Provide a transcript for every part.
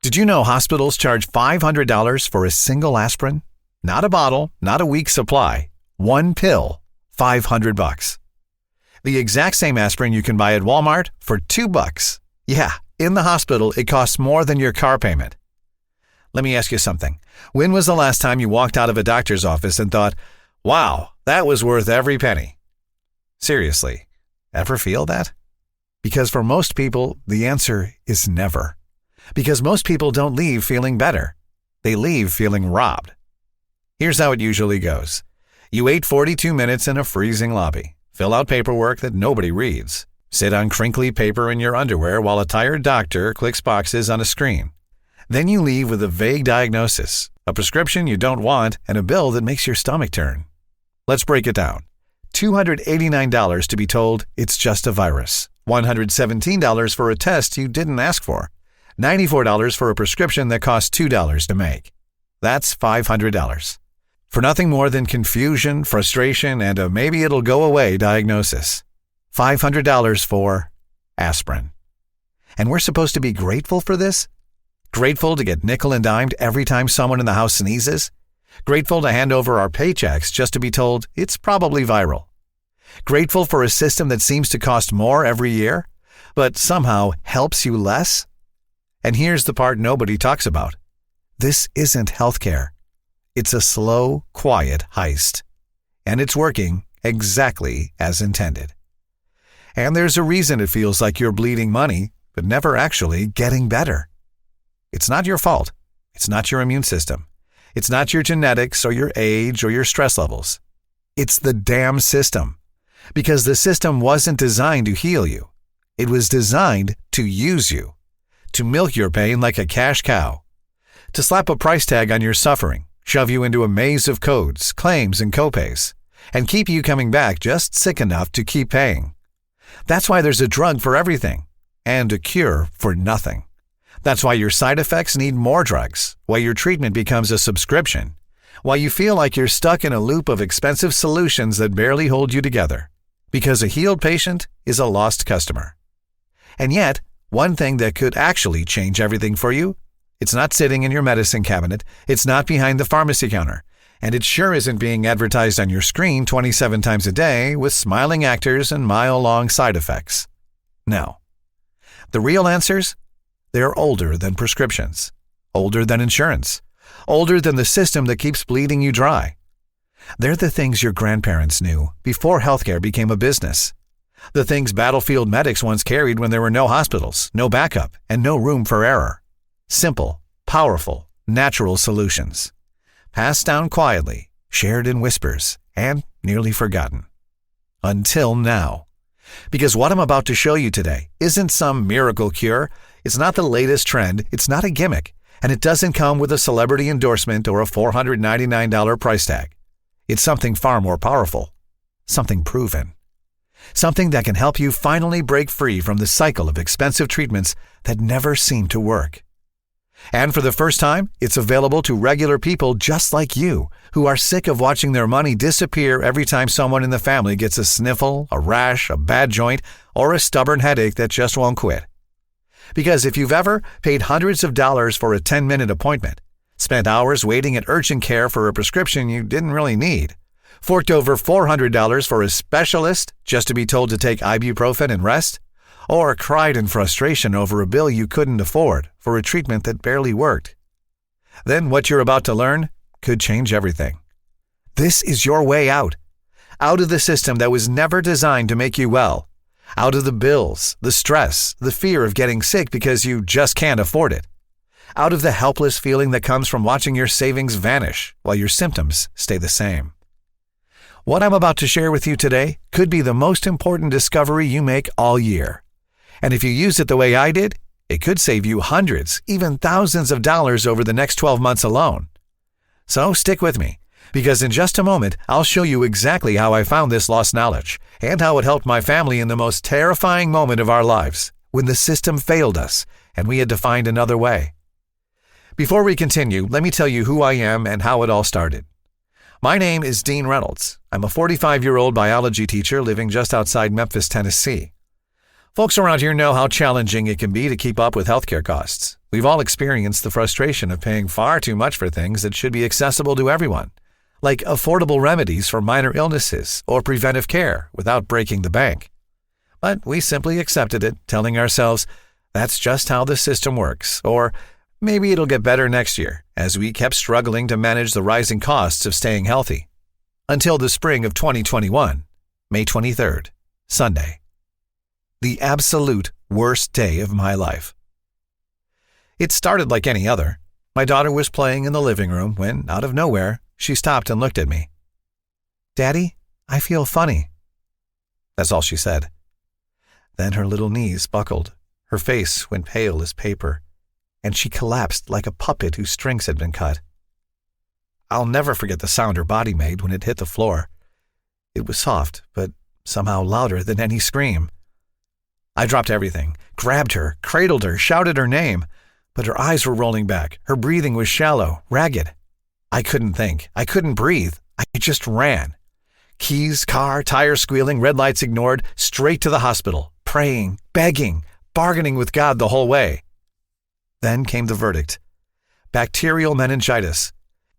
Did you know hospitals charge $500 for a single aspirin? Not a bottle, not a week's supply. One pill, $500. The exact same aspirin you can buy at Walmart for $2. Yeah, in the hospital, it costs more than your car payment. Let me ask you something. When was the last time you walked out of a doctor's office and thought, wow, that was worth every penny? Seriously, ever feel that? Because for most people, the answer is never. Because most people don't leave feeling better. They leave feeling robbed. Here's how it usually goes. You wait 42 minutes in a freezing lobby, fill out paperwork that nobody reads, sit on crinkly paper in your underwear while a tired doctor clicks boxes on a screen. Then you leave with a vague diagnosis, a prescription you don't want, and a bill that makes your stomach turn. Let's break it down. $289 to be told it's just a virus. $117 for a test you didn't ask for. $94 for a prescription that costs $2 to make. That's $500. For nothing more than confusion, frustration, and a maybe it'll go away diagnosis. $500 for aspirin. And we're supposed to be grateful for this? Grateful to get nickel and dimed every time someone in the house sneezes? Grateful to hand over our paychecks just to be told it's probably viral? Grateful for a system that seems to cost more every year, but somehow helps you less? And here's the part nobody talks about. This isn't healthcare. It's a slow, quiet heist. And it's working exactly as intended. And there's a reason it feels like you're bleeding money, but never actually getting better. It's not your fault. It's not your immune system. It's not your genetics or your age or your stress levels. It's the damn system. Because the system wasn't designed to heal you. It was designed to use you. To milk your pain like a cash cow. To slap a price tag on your suffering, shove you into a maze of codes, claims, and copays, and keep you coming back just sick enough to keep paying. That's why there's a drug for everything, and a cure for nothing. That's why your side effects need more drugs, why your treatment becomes a subscription, why you feel like you're stuck in a loop of expensive solutions that barely hold you together. Because a healed patient is a lost customer. And yet, one thing that could actually change everything for you, it's not sitting in your medicine cabinet, it's not behind the pharmacy counter, and it sure isn't being advertised on your screen 27 times a day with smiling actors and mile-long side effects. No. The real answers? They're older than prescriptions, older than insurance, older than the system that keeps bleeding you dry. They're the things your grandparents knew before healthcare became a business. The things battlefield medics once carried when there were no hospitals, no backup, and no room for error. Simple, powerful, natural solutions. Passed down quietly, shared in whispers, and nearly forgotten. Until now. Because what I'm about to show you today isn't some miracle cure, it's not the latest trend, it's not a gimmick, and it doesn't come with a celebrity endorsement or a $499 price tag. It's something far more powerful, something proven. Something that can help you finally break free from the cycle of expensive treatments that never seem to work. And for the first time, it's available to regular people just like you, who are sick of watching their money disappear every time someone in the family gets a sniffle, a rash, a bad joint, or a stubborn headache that just won't quit. Because if you've ever paid hundreds of dollars for a 10-minute appointment, spent hours waiting at urgent care for a prescription you didn't really need, forked over $400 for a specialist just to be told to take ibuprofen and rest, or cried in frustration over a bill you couldn't afford for a treatment that barely worked, then what you're about to learn could change everything. This is your way out. Out of the system that was never designed to make you well. Out of the bills, the stress, the fear of getting sick because you just can't afford it. Out of the helpless feeling that comes from watching your savings vanish while your symptoms stay the same. What I'm about to share with you today could be the most important discovery you make all year. And if you use it the way I did, it could save you hundreds, even thousands of dollars over the next 12 months alone. So stick with me, because in just a moment, I'll show you exactly how I found this lost knowledge and how it helped my family in the most terrifying moment of our lives, when the system failed us and we had to find another way. Before we continue, let me tell you who I am and how it all started. My name is Dean Reynolds. I'm a 45-year-old biology teacher living just outside Memphis, Tennessee. Folks around here know how challenging it can be to keep up with healthcare costs. We've all experienced the frustration of paying far too much for things that should be accessible to everyone, like affordable remedies for minor illnesses or preventive care without breaking the bank. But we simply accepted it, telling ourselves, that's just how the system works, or maybe it'll get better next year, as we kept struggling to manage the rising costs of staying healthy. Until the spring of 2021, May 23rd, Sunday. The absolute worst day of my life. It started like any other. My daughter was playing in the living room when, out of nowhere, she stopped and looked at me. "Daddy, I feel funny." That's all she said. Then her little knees buckled, her face went pale as paper, and she collapsed like a puppet whose strings had been cut. I'll never forget the sound her body made when it hit the floor. It was soft, but somehow louder than any scream. I dropped everything, grabbed her, cradled her, shouted her name, but her eyes were rolling back. Her breathing was shallow, ragged. I couldn't think. I couldn't breathe. I just ran. Keys, car, tires squealing, red lights ignored, straight to the hospital, praying, begging, bargaining with God the whole way. Then came the verdict. Bacterial meningitis,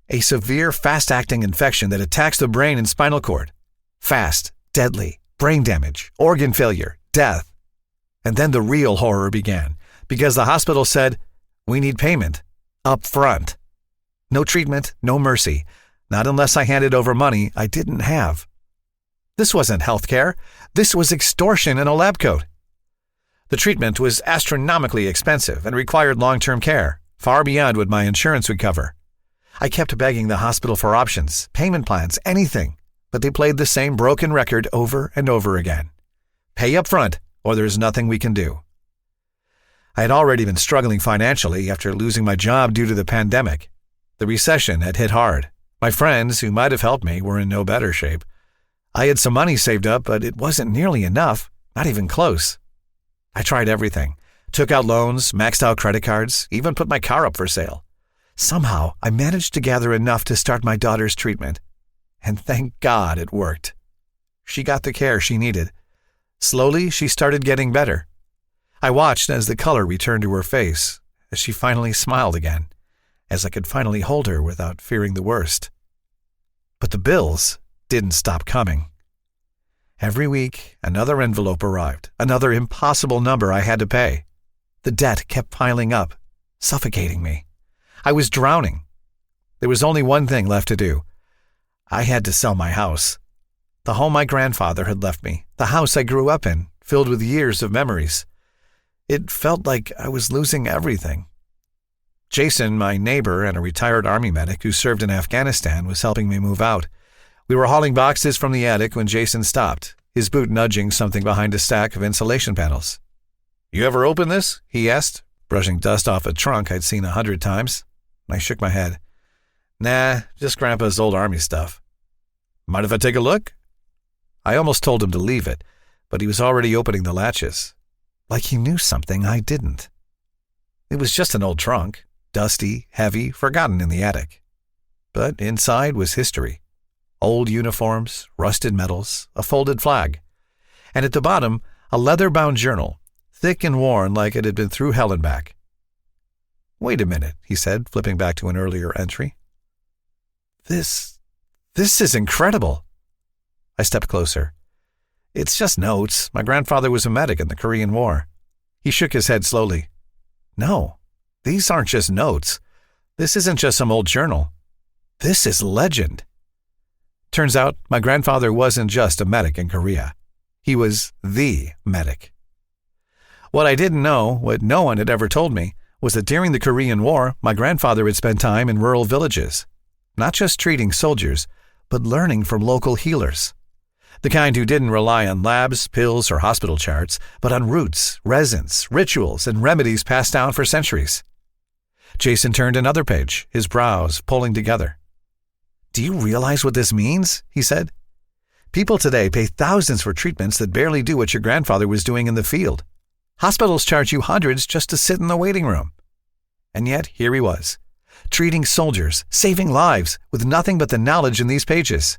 a severe fast-acting infection that attacks the brain and spinal cord. Fast, deadly, brain damage, organ failure, death. And then the real horror began, because the hospital said, "We need payment, up front." No treatment, no mercy, not unless I handed over money I didn't have. This wasn't health care. This was extortion in a lab coat. The treatment was astronomically expensive and required long-term care, far beyond what my insurance would cover. I kept begging the hospital for options, payment plans, anything, but they played the same broken record over and over again. Pay up front, or there's nothing we can do. I had already been struggling financially after losing my job due to the pandemic. The recession had hit hard. My friends, who might have helped me, were in no better shape. I had some money saved up, but it wasn't nearly enough, not even close. I tried everything, took out loans, maxed out credit cards, even put my car up for sale. Somehow, I managed to gather enough to start my daughter's treatment. And thank God it worked. She got the care she needed. Slowly, she started getting better. I watched as the color returned to her face, as she finally smiled again, as I could finally hold her without fearing the worst. But the bills didn't stop coming. Every week, another envelope arrived, another impossible number I had to pay. The debt kept piling up, suffocating me. I was drowning. There was only one thing left to do. I had to sell my house. The home my grandfather had left me, the house I grew up in, filled with years of memories. It felt like I was losing everything. Jason, my neighbor and a retired Army medic who served in Afghanistan, was helping me move out. We were hauling boxes from the attic when Jason stopped, his boot nudging something behind a stack of insulation panels. "You ever open this?" he asked, brushing dust off a trunk I'd seen 100 times. I shook my head. "Nah, just Grandpa's old Army stuff." "Mind if I take a look?" I almost told him to leave it, but he was already opening the latches. Like he knew something I didn't. It was just an old trunk, dusty, heavy, forgotten in the attic. But inside was history. Old uniforms, rusted medals, a folded flag. And at the bottom, a leather-bound journal, thick and worn like it had been through hell and back. "Wait a minute," he said, flipping back to an earlier entry. This is incredible." I stepped closer. "It's just notes. My grandfather was a medic in the Korean War." He shook his head slowly. "No, these aren't just notes. This isn't just some old journal. This is legend." Turns out, my grandfather wasn't just a medic in Korea. He was the medic. What I didn't know, what no one had ever told me, was that during the Korean War, my grandfather had spent time in rural villages, not just treating soldiers, but learning from local healers. The kind who didn't rely on labs, pills, or hospital charts, but on roots, resins, rituals, and remedies passed down for centuries. Jason turned another page, his brows pulling together. "Do you realize what this means?" he said. "People today pay thousands for treatments that barely do what your grandfather was doing in the field. Hospitals charge you hundreds just to sit in the waiting room. And yet, here he was, treating soldiers, saving lives, with nothing but the knowledge in these pages."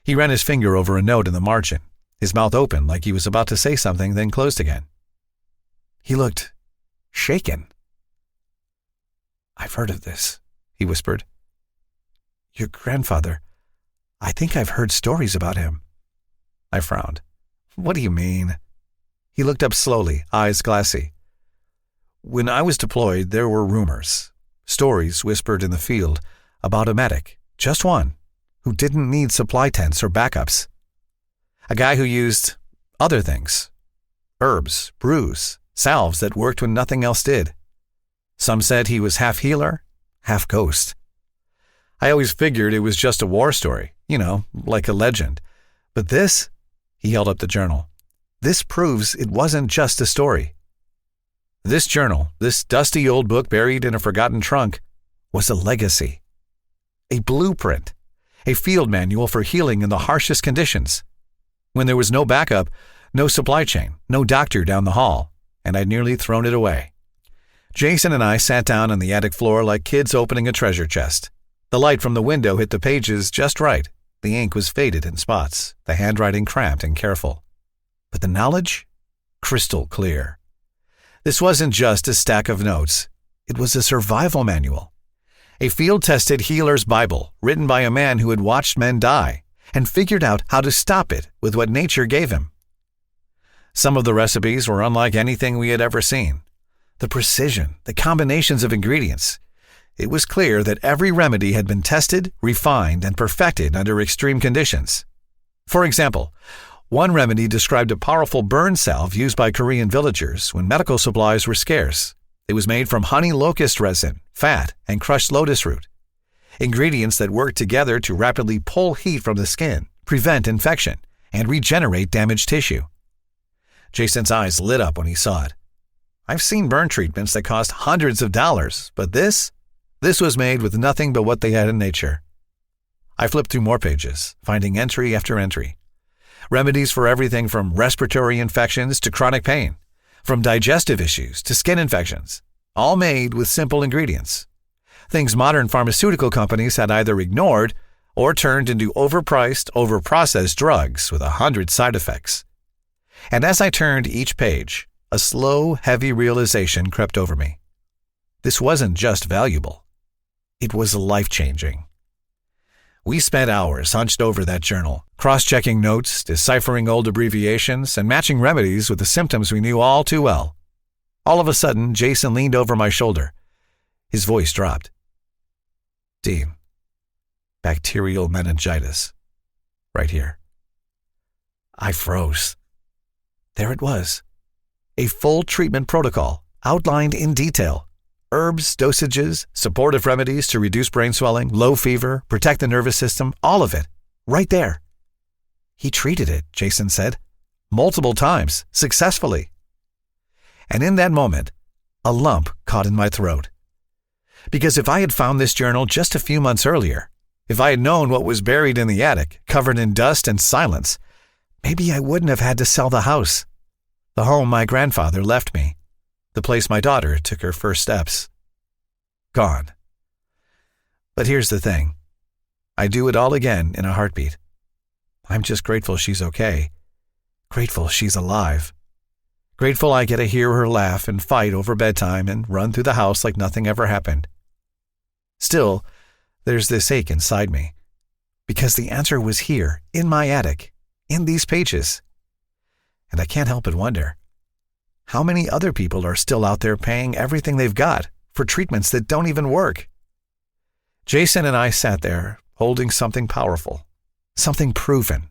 He ran his finger over a note in the margin, his mouth open like he was about to say something, then closed again. He looked shaken, "I've heard of this," he whispered. "Your grandfather. I think I've heard stories about him." I frowned. "What do you mean?" He looked up slowly, eyes glassy. "When I was deployed, there were rumors, stories whispered in the field, about a medic, just one, who didn't need supply tents or backups. A guy who used other things. Herbs, brews, salves that worked when nothing else did. Some said he was half healer, half ghost. I always figured it was just a war story, like a legend. But this," he held up the journal, "this proves it wasn't just a story. This journal, this dusty old book buried in a forgotten trunk, was a legacy. A blueprint, a field manual for healing in the harshest conditions. When there was no backup, no supply chain, no doctor down the hall, and I'd nearly thrown it away." Jason and I sat down on the attic floor like kids opening a treasure chest. The light from the window hit the pages just right. The ink was faded in spots, the handwriting cramped and careful. But the knowledge? Crystal clear. This wasn't just a stack of notes. It was a survival manual. A field-tested healer's Bible written by a man who had watched men die and figured out how to stop it with what nature gave him. Some of the recipes were unlike anything we had ever seen. The precision, the combinations of ingredients. It was clear that every remedy had been tested, refined, and perfected under extreme conditions. For example, one remedy described a powerful burn salve used by Korean villagers when medical supplies were scarce. It was made from honey locust resin, fat, and crushed lotus root. Ingredients that worked together to rapidly pull heat from the skin, prevent infection, and regenerate damaged tissue. Jason's eyes lit up when he saw it. I've seen burn treatments that cost hundreds of dollars, but this was made with nothing but what they had in nature. I flipped through more pages, finding entry after entry. Remedies for everything from respiratory infections to chronic pain, from digestive issues to skin infections, all made with simple ingredients. Things modern pharmaceutical companies had either ignored or turned into overpriced, overprocessed drugs with 100 side effects. And as I turned each page, a slow, heavy realization crept over me. This wasn't just valuable. It was life-changing. We spent hours hunched over that journal, cross-checking notes, deciphering old abbreviations, and matching remedies with the symptoms we knew all too well. All of a sudden, Jason leaned over my shoulder. His voice dropped. "Dean, bacterial meningitis. Right here." I froze. There it was. A full treatment protocol, outlined in detail. Herbs, dosages, supportive remedies to reduce brain swelling, low fever, protect the nervous system, all of it. Right there. He treated it, Jason said. Multiple times, successfully. And in that moment, a lump caught in my throat. Because if I had found this journal just a few months earlier, if I had known what was buried in the attic, covered in dust and silence, maybe I wouldn't have had to sell the house. The home my grandfather left me. The place my daughter took her first steps. Gone. But here's the thing. I'd do it all again in a heartbeat. I'm just grateful she's okay. Grateful she's alive. Grateful I get to hear her laugh and fight over bedtime and run through the house like nothing ever happened. Still, there's this ache inside me. Because the answer was here, in my attic, in these pages. And I can't help but wonder, how many other people are still out there paying everything they've got for treatments that don't even work? Jason and I sat there, holding something powerful, something proven,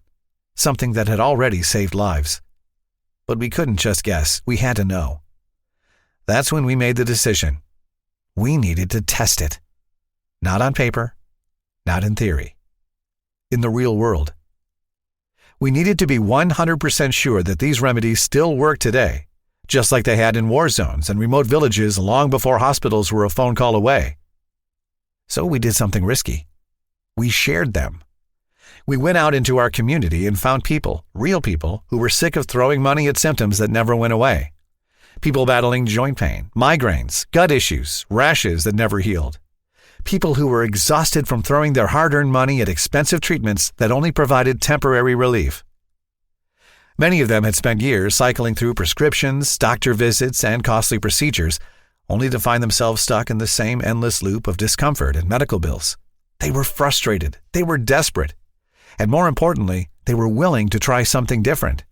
something that had already saved lives. But we couldn't just guess, we had to know. That's when we made the decision. We needed to test it. Not on paper, not in theory. In the real world. We needed to be 100% sure that these remedies still work today, just like they had in war zones and remote villages long before hospitals were a phone call away. So we did something risky. We shared them. We went out into our community and found people, real people, who were sick of throwing money at symptoms that never went away. People battling joint pain, migraines, gut issues, rashes that never healed. People who were exhausted from throwing their hard-earned money at expensive treatments that only provided temporary relief. Many of them had spent years cycling through prescriptions, doctor visits, and costly procedures, only to find themselves stuck in the same endless loop of discomfort and medical bills. They were frustrated, they were desperate, and more importantly, they were willing to try something different.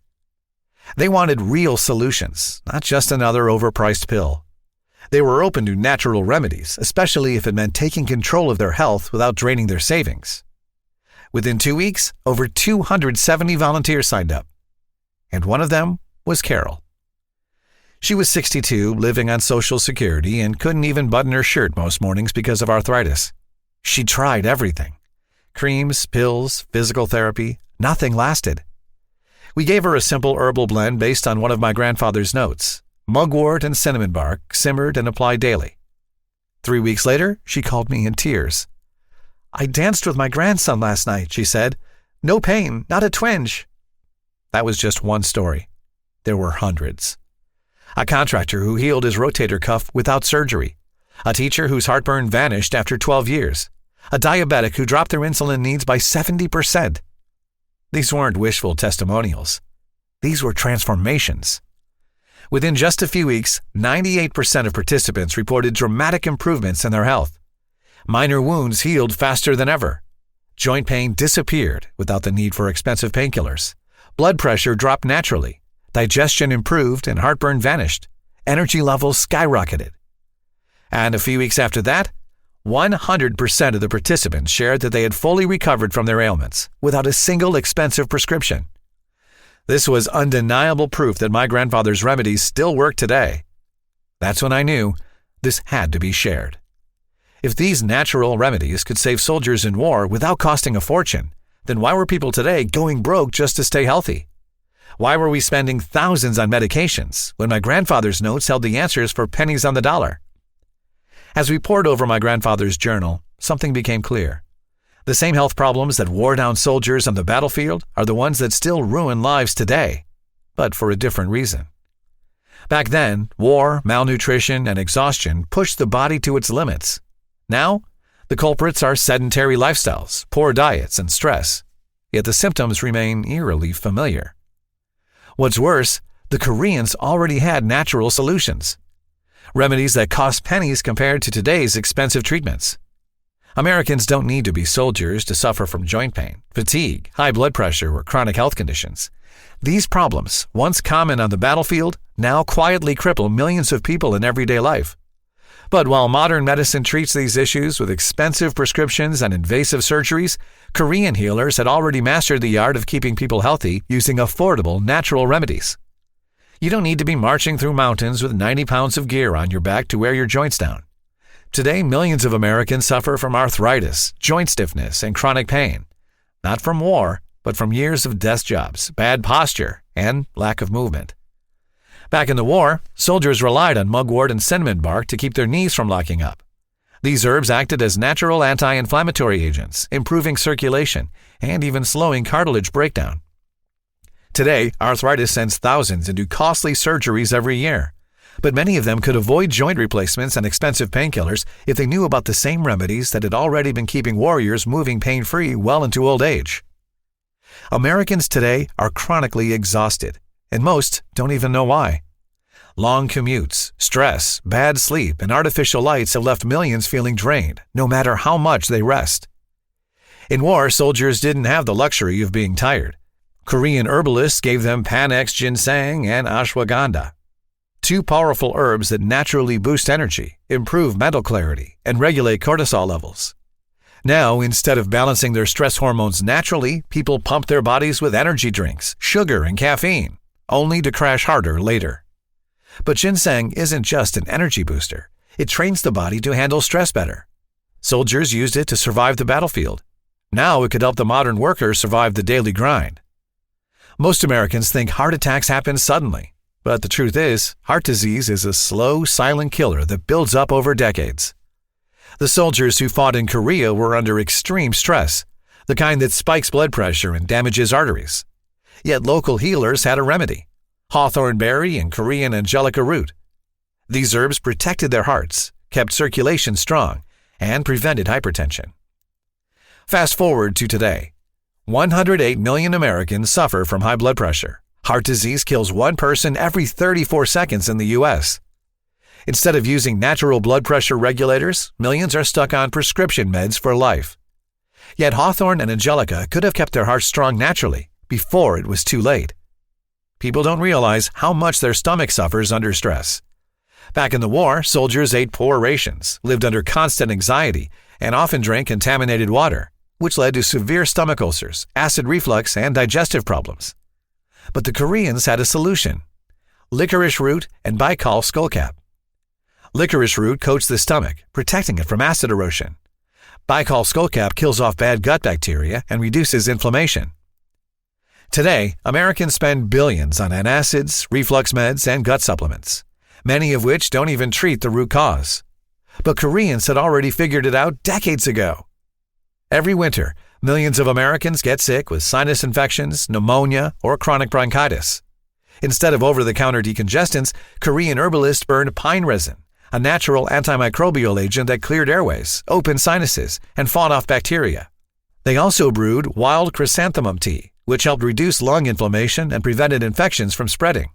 They wanted real solutions, not just another overpriced pill. They were open to natural remedies, especially if it meant taking control of their health without draining their savings. Within 2 weeks, over 270 volunteers signed up, and one of them was Carol. She was 62, living on Social Security, and couldn't even button her shirt most mornings because of arthritis. She tried everything. Creams, pills, physical therapy, nothing lasted. We gave her a simple herbal blend based on one of my grandfather's notes. Mugwort and cinnamon bark, simmered and applied daily. 3 weeks later, she called me in tears. "I danced with my grandson last night," she said. "No pain, not a twinge." That was just one story. There were hundreds. A contractor who healed his rotator cuff without surgery. A teacher whose heartburn vanished after 12 years. A diabetic who dropped their insulin needs by 70%. These weren't wishful testimonials. These were transformations. Within just a few weeks, 98% of participants reported dramatic improvements in their health. Minor wounds healed faster than ever. Joint pain disappeared without the need for expensive painkillers. Blood pressure dropped naturally. Digestion improved and heartburn vanished. Energy levels skyrocketed. And a few weeks after that, 100% of the participants shared that they had fully recovered from their ailments without a single expensive prescription. This was undeniable proof that my grandfather's remedies still work today. That's when I knew this had to be shared. If these natural remedies could save soldiers in war without costing a fortune, then why were people today going broke just to stay healthy? Why were we spending thousands on medications when my grandfather's notes held the answers for pennies on the dollar? As we pored over my grandfather's journal, something became clear. The same health problems that wore down soldiers on the battlefield are the ones that still ruin lives today, but for a different reason. Back then, war, malnutrition, and exhaustion pushed the body to its limits. Now, the culprits are sedentary lifestyles, poor diets, and stress, yet the symptoms remain eerily familiar. What's worse, the Koreans already had natural solutions. Remedies that cost pennies compared to today's expensive treatments. Americans don't need to be soldiers to suffer from joint pain, fatigue, high blood pressure, or chronic health conditions. These problems, once common on the battlefield, now quietly cripple millions of people in everyday life. But while modern medicine treats these issues with expensive prescriptions and invasive surgeries, Korean healers had already mastered the art of keeping people healthy using affordable natural remedies. You don't need to be marching through mountains with 90 pounds of gear on your back to wear your joints down. Today, millions of Americans suffer from arthritis, joint stiffness, and chronic pain. Not from war, but from years of desk jobs, bad posture, and lack of movement. Back in the war, soldiers relied on mugwort and cinnamon bark to keep their knees from locking up. These herbs acted as natural anti-inflammatory agents, improving circulation and even slowing cartilage breakdown. Today, arthritis sends thousands into costly surgeries every year, but many of them could avoid joint replacements and expensive painkillers if they knew about the same remedies that had already been keeping warriors moving pain-free well into old age. Americans today are chronically exhausted, and most don't even know why. Long commutes, stress, bad sleep, and artificial lights have left millions feeling drained, no matter how much they rest. In war, soldiers didn't have the luxury of being tired. Korean herbalists gave them Panax ginseng and ashwagandha, two powerful herbs that naturally boost energy, improve mental clarity, and regulate cortisol levels. Now, instead of balancing their stress hormones naturally, people pump their bodies with energy drinks, sugar, and caffeine, only to crash harder later. But ginseng isn't just an energy booster. It trains the body to handle stress better. Soldiers used it to survive the battlefield. Now it could help the modern worker survive the daily grind. Most Americans think heart attacks happen suddenly, but the truth is, heart disease is a slow, silent killer that builds up over decades. The soldiers who fought in Korea were under extreme stress, the kind that spikes blood pressure and damages arteries. Yet local healers had a remedy: hawthorn berry and Korean angelica root. These herbs protected their hearts, kept circulation strong, and prevented hypertension. Fast forward to today. 108 million Americans suffer from high blood pressure. Heart disease kills one person every 34 seconds in the U.S. Instead of using natural blood pressure regulators, millions are stuck on prescription meds for life. Yet Hawthorne and Angelica could have kept their hearts strong naturally before it was too late. People don't realize how much their stomach suffers under stress. Back in the war, soldiers ate poor rations, lived under constant anxiety, and often drank contaminated water, which led to severe stomach ulcers, acid reflux, and digestive problems. But the Koreans had a solution: licorice root and Baikal skullcap. Licorice root coats the stomach, protecting it from acid erosion. Baikal skullcap kills off bad gut bacteria and reduces inflammation. Today, Americans spend billions on antacids, reflux meds, and gut supplements, many of which don't even treat the root cause. But Koreans had already figured it out decades ago. Every winter, millions of Americans get sick with sinus infections, pneumonia, or chronic bronchitis. Instead of over-the-counter decongestants, Korean herbalists burned pine resin, a natural antimicrobial agent that cleared airways, opened sinuses, and fought off bacteria. They also brewed wild chrysanthemum tea, which helped reduce lung inflammation and prevented infections from spreading.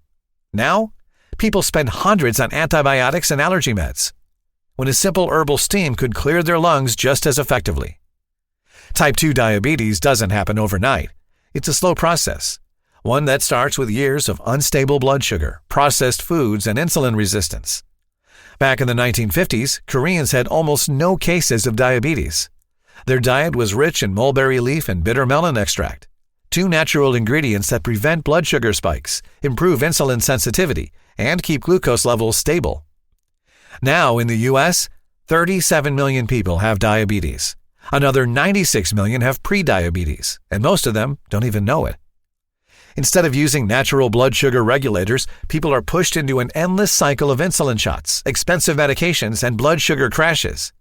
Now, people spend hundreds on antibiotics and allergy meds, when a simple herbal steam could clear their lungs just as effectively. Type 2 diabetes doesn't happen overnight. It's a slow process, one that starts with years of unstable blood sugar, processed foods, and insulin resistance. Back in the 1950s, Koreans had almost no cases of diabetes. Their diet was rich in mulberry leaf and bitter melon extract, two natural ingredients that prevent blood sugar spikes, improve insulin sensitivity, and keep glucose levels stable. Now in the U.S., 37 million people have diabetes. Another 96 million have prediabetes, and most of them don't even know it. Instead of using natural blood sugar regulators, people are pushed into an endless cycle of insulin shots, expensive medications, and blood sugar crashes.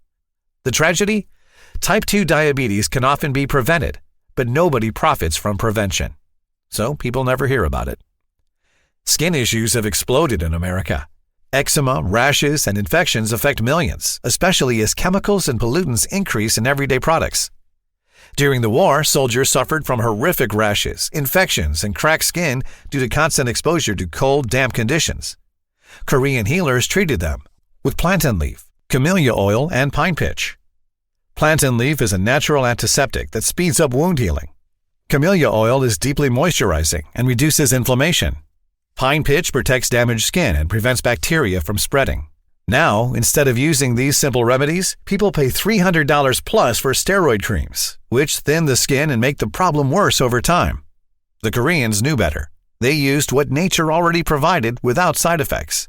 The tragedy? Type 2 diabetes can often be prevented, but nobody profits from prevention. So people never hear about it. Skin issues have exploded in America. Eczema, rashes, and infections affect millions, especially as chemicals and pollutants increase in everyday products. During the war, soldiers suffered from horrific rashes, infections, and cracked skin due to constant exposure to cold, damp conditions. Korean healers treated them with plantain leaf, camellia oil, and pine pitch. Plantain leaf is a natural antiseptic that speeds up wound healing. Camellia oil is deeply moisturizing and reduces inflammation. Pine pitch protects damaged skin and prevents bacteria from spreading. Now, instead of using these simple remedies, people pay $300 plus for steroid creams, which thin the skin and make the problem worse over time. The Koreans knew better. They used what nature already provided without side effects.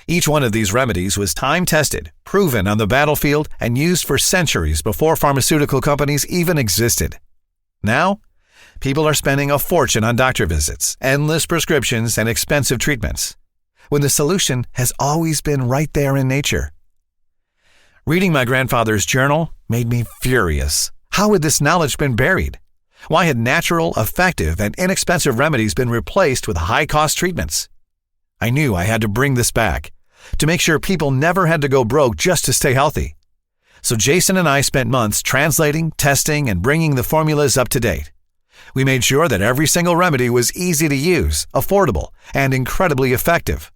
Each one of these remedies was time-tested, proven on the battlefield, and used for centuries before pharmaceutical companies even existed. Now, people are spending a fortune on doctor visits, endless prescriptions, and expensive treatments, when the solution has always been right there in nature. Reading my grandfather's journal made me furious. How had this knowledge been buried? Why had natural, effective, and inexpensive remedies been replaced with high-cost treatments? I knew I had to bring this back, to make sure people never had to go broke just to stay healthy. So Jason and I spent months translating, testing, and bringing the formulas up to date. We made sure that every single remedy was easy to use, affordable, and incredibly effective.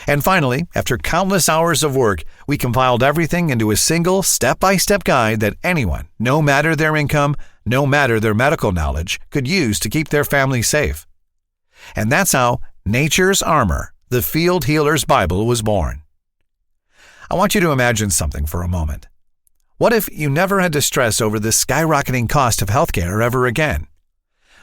And finally, after countless hours of work, we compiled everything into a single step-by-step guide that anyone, no matter their income, no matter their medical knowledge, could use to keep their family safe. And that's how Nature's Armor, the Field Healer's Bible, was born. I want you to imagine something for a moment. What if you never had to stress over the skyrocketing cost of healthcare ever again?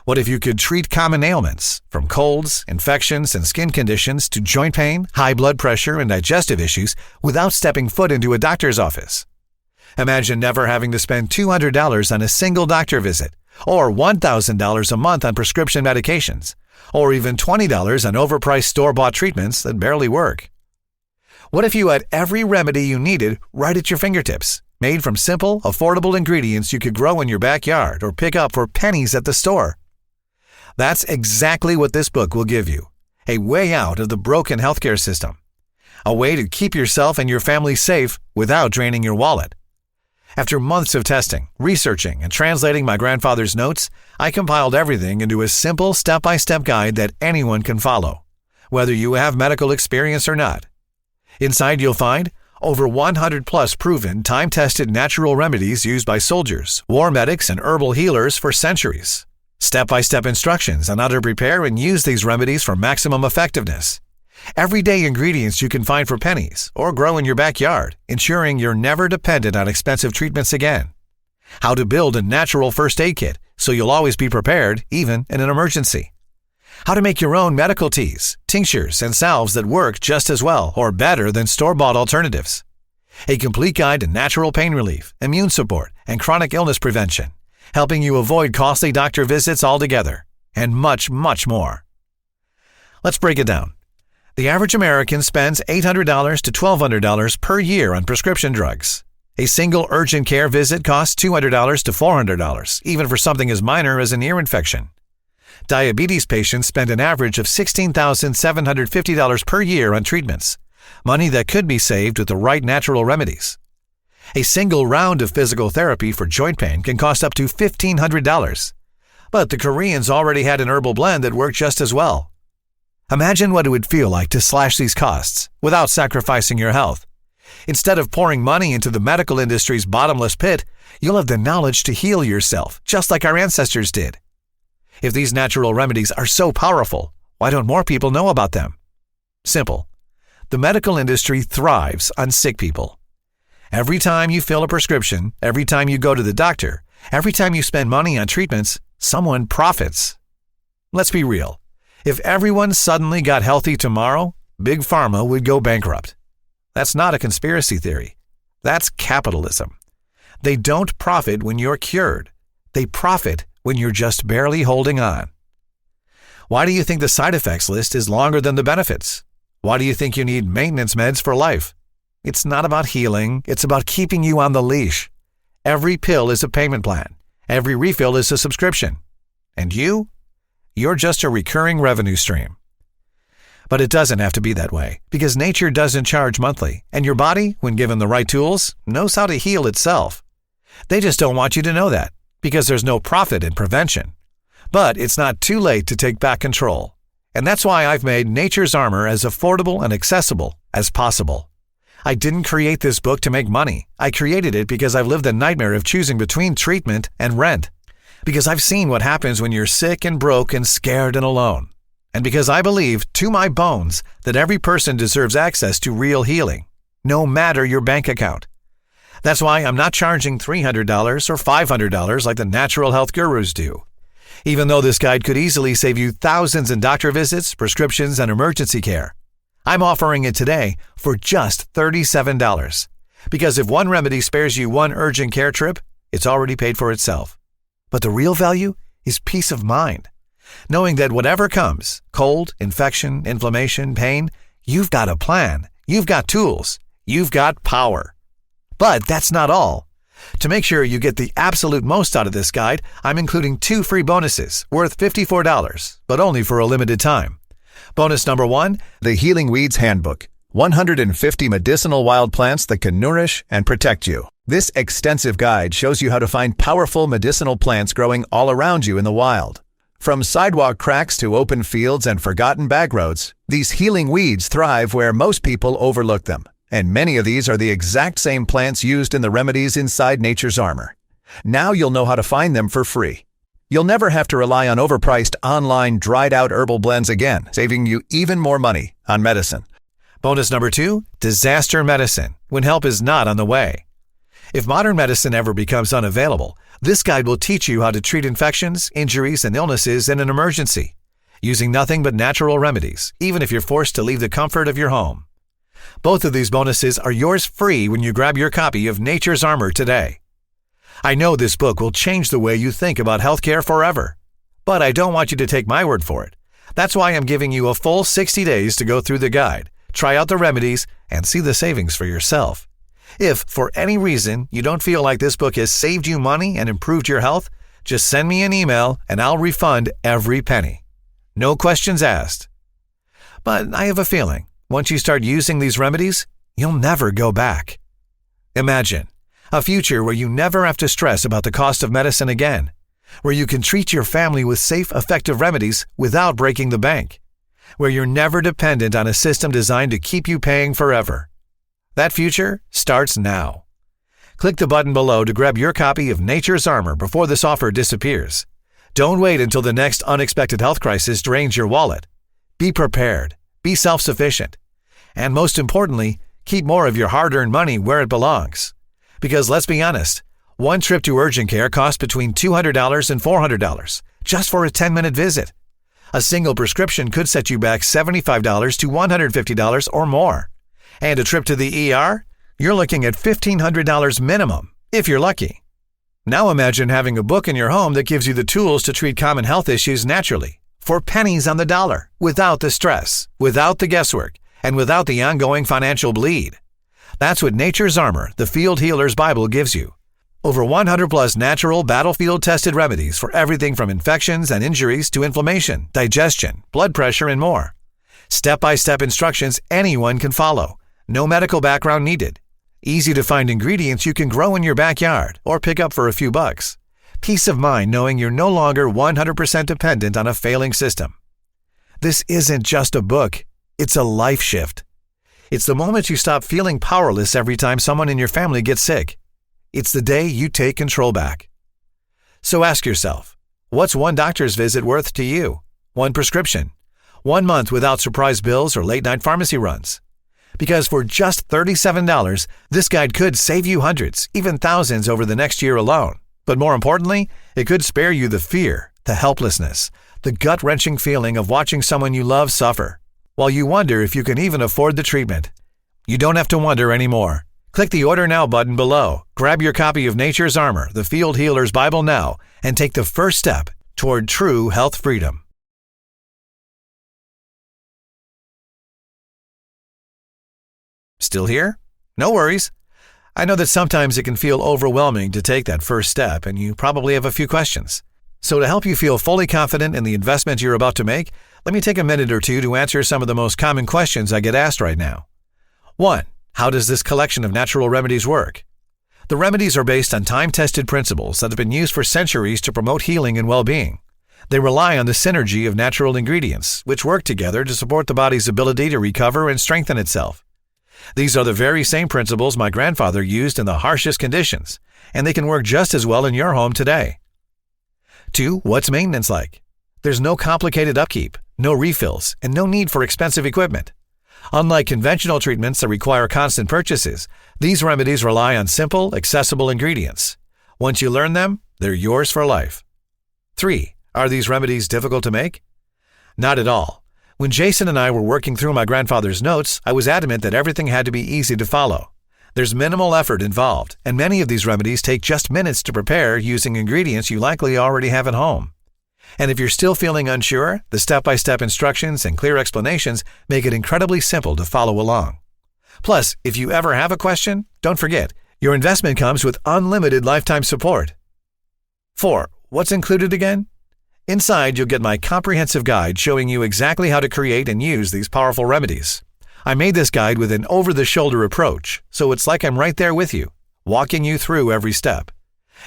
What if you could treat common ailments, from colds, infections, and skin conditions to joint pain, high blood pressure, and digestive issues, without stepping foot into a doctor's office? Imagine never having to spend $200 on a single doctor visit, or $1,000 a month on prescription medications, or even $20 on overpriced store-bought treatments that barely work. What if you had every remedy you needed right at your fingertips, made from simple, affordable ingredients you could grow in your backyard or pick up for pennies at the store? That's exactly what this book will give you, a way out of the broken healthcare system, a way to keep yourself and your family safe without draining your wallet. After months of testing, researching, and translating my grandfather's notes, I compiled everything into a simple step-by-step guide that anyone can follow, whether you have medical experience or not. Inside you'll find over 100 plus proven, time-tested natural remedies used by soldiers, war medics, and herbal healers for centuries. Step-by-step instructions on how to prepare and use these remedies for maximum effectiveness. Everyday ingredients you can find for pennies or grow in your backyard, ensuring you're never dependent on expensive treatments again. How to build a natural first aid kit so you'll always be prepared, even in an emergency. How to make your own medical teas, tinctures, and salves that work just as well or better than store-bought alternatives. A complete guide to natural pain relief, immune support, and chronic illness prevention, helping you avoid costly doctor visits altogether, and much, much more. Let's break it down. The average American spends $800 to $1,200 per year on prescription drugs. A single urgent care visit costs $200 to $400, even for something as minor as an ear infection. Diabetes patients spend an average of $16,750 per year on treatments, money that could be saved with the right natural remedies. A single round of physical therapy for joint pain can cost up to $1,500, but the Koreans already had an herbal blend that worked just as well. Imagine what it would feel like to slash these costs without sacrificing your health. Instead of pouring money into the medical industry's bottomless pit, you'll have the knowledge to heal yourself, just like our ancestors did. If these natural remedies are so powerful, why don't more people know about them? Simple. The medical industry thrives on sick people. Every time you fill a prescription, every time you go to the doctor, every time you spend money on treatments, someone profits. Let's be real. If everyone suddenly got healthy tomorrow, Big Pharma would go bankrupt. That's not a conspiracy theory. That's capitalism. They don't profit when you're cured. They profit when you're just barely holding on. Why do you think the side effects list is longer than the benefits? Why do you think you need maintenance meds for life? It's not about healing. It's about keeping you on the leash. Every pill is a payment plan. Every refill is a subscription. And you're just a recurring revenue stream. But it doesn't have to be that way, because nature doesn't charge monthly, and your body, when given the right tools, knows how to heal itself. They just don't want you to know that, because there's no profit in prevention. But it's not too late to take back control. And that's why I've made Nature's Armor as affordable and accessible as possible. I didn't create this book to make money. I created it because I've lived the nightmare of choosing between treatment and rent. Because I've seen what happens when you're sick and broke and scared and alone. And because I believe, to my bones, that every person deserves access to real healing, no matter your bank account. That's why I'm not charging $300 or $500 like the natural health gurus do. Even though this guide could easily save you thousands in doctor visits, prescriptions, and emergency care, I'm offering it today for just $37. Because if one remedy spares you one urgent care trip, it's already paid for itself. But the real value is peace of mind. Knowing that whatever comes, cold, infection, inflammation, pain, you've got a plan, you've got tools, you've got power. But that's not all. To make sure you get the absolute most out of this guide, I'm including 2 free bonuses worth $54, but only for a limited time. Bonus number 1, the Healing Weeds Handbook. 150 medicinal wild plants that can nourish and protect you. This extensive guide shows you how to find powerful medicinal plants growing all around you in the wild. From sidewalk cracks to open fields and forgotten back roads, these healing weeds thrive where most people overlook them. And many of these are the exact same plants used in the remedies inside Nature's Armor. Now you'll know how to find them for free. You'll never have to rely on overpriced online dried-out herbal blends again, saving you even more money on medicine. Bonus number 2, disaster medicine, when help is not on the way. If modern medicine ever becomes unavailable, this guide will teach you how to treat infections, injuries, and illnesses in an emergency, using nothing but natural remedies, even if you're forced to leave the comfort of your home. Both of these bonuses are yours free when you grab your copy of Nature's Armor today. I know this book will change the way you think about healthcare forever, but I don't want you to take my word for it. That's why I'm giving you a full 60 days to go through the guide, try out the remedies, and see the savings for yourself. If, for any reason, you don't feel like this book has saved you money and improved your health, just send me an email and I'll refund every penny. No questions asked. But I have a feeling, once you start using these remedies, you'll never go back. Imagine a future where you never have to stress about the cost of medicine again, where you can treat your family with safe, effective remedies without breaking the bank. where you're never dependent on a system designed to keep you paying forever. That future starts now. Click the button below to grab your copy of Nature's Armor before this offer disappears. Don't wait until the next unexpected health crisis drains your wallet. Be prepared, be self-sufficient, and most importantly, keep more of your hard-earned money where it belongs. Because let's be honest, one trip to urgent care costs between $200 and $400 just for a 10-minute visit. A single prescription could set you back $75 to $150 or more. And a trip to the ER? You're looking at $1,500 minimum, if you're lucky. Now imagine having a book in your home that gives you the tools to treat common health issues naturally, for pennies on the dollar, without the stress, without the guesswork, and without the ongoing financial bleed. That's what Nature's Armor, the Field Healer's Bible, gives you. Over 100 plus natural battlefield-tested remedies for everything from infections and injuries to inflammation, digestion, blood pressure, and more. Step-by-step instructions anyone can follow. No medical background needed. Easy-to-find ingredients you can grow in your backyard or pick up for a few bucks. Peace of mind knowing you're no longer 100% dependent on a failing system. This isn't just a book. It's a life shift. It's the moment you stop feeling powerless every time someone in your family gets sick. It's the day you take control back. So ask yourself, what's one doctor's visit worth to you? One prescription? 1 month without surprise bills or late-night pharmacy runs? Because for just $37, this guide could save you hundreds, even thousands over the next year alone. But more importantly, it could spare you the fear, the helplessness, the gut-wrenching feeling of watching someone you love suffer, while you wonder if you can even afford the treatment. You don't have to wonder anymore. Click the Order Now button below, grab your copy of Nature's Armor, the Field Healer's Bible now, and take the first step toward true health freedom. Still here? No worries. I know that sometimes it can feel overwhelming to take that first step, and you probably have a few questions. So to help you feel fully confident in the investment you're about to make, let me take a minute or two to answer some of the most common questions I get asked right now. 1. How does this collection of natural remedies work? The remedies are based on time-tested principles that have been used for centuries to promote healing and well-being. They rely on the synergy of natural ingredients, which work together to support the body's ability to recover and strengthen itself. These are the very same principles my grandfather used in the harshest conditions, and they can work just as well in your home today. 2. What's maintenance like? There's no complicated upkeep, no refills, and no need for expensive equipment. Unlike conventional treatments that require constant purchases, these remedies rely on simple, accessible ingredients. Once you learn them, they're yours for life. 3. Are these remedies difficult to make? Not at all. When Jason and I were working through my grandfather's notes, I was adamant that everything had to be easy to follow. There's minimal effort involved, and many of these remedies take just minutes to prepare using ingredients you likely already have at home. And if you're still feeling unsure, the step-by-step instructions and clear explanations make it incredibly simple to follow along. Plus, if you ever have a question, don't forget, your investment comes with unlimited lifetime support. 4. What's included again? Inside, you'll get my comprehensive guide showing you exactly how to create and use these powerful remedies. I made this guide with an over-the-shoulder approach, so it's like I'm right there with you, walking you through every step.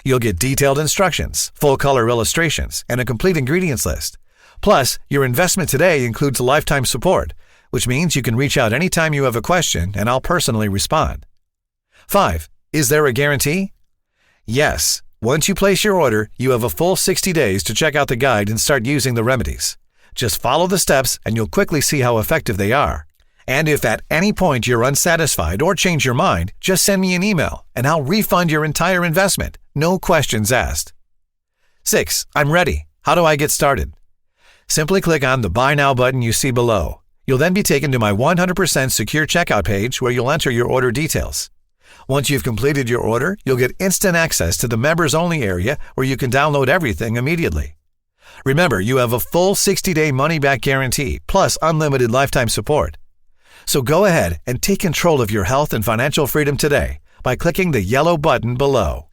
You'll get detailed instructions, full-color illustrations, and a complete ingredients list. Plus, your investment today includes lifetime support, which means you can reach out anytime you have a question and I'll personally respond. 5. Is there a guarantee? Yes. Once you place your order, you have a full 60 days to check out the guide and start using the remedies. Just follow the steps and you'll quickly see how effective they are. And if at any point you're unsatisfied or change your mind, just send me an email and I'll refund your entire investment. No questions asked. 6. I'm ready. How do I get started? Simply click on the Buy Now button you see below. You'll then be taken to my 100% secure checkout page where you'll enter your order details. Once you've completed your order, you'll get instant access to the members-only area where you can download everything immediately. Remember, you have a full 60-day money-back guarantee, plus unlimited lifetime support. So go ahead and take control of your health and financial freedom today by clicking the yellow button below.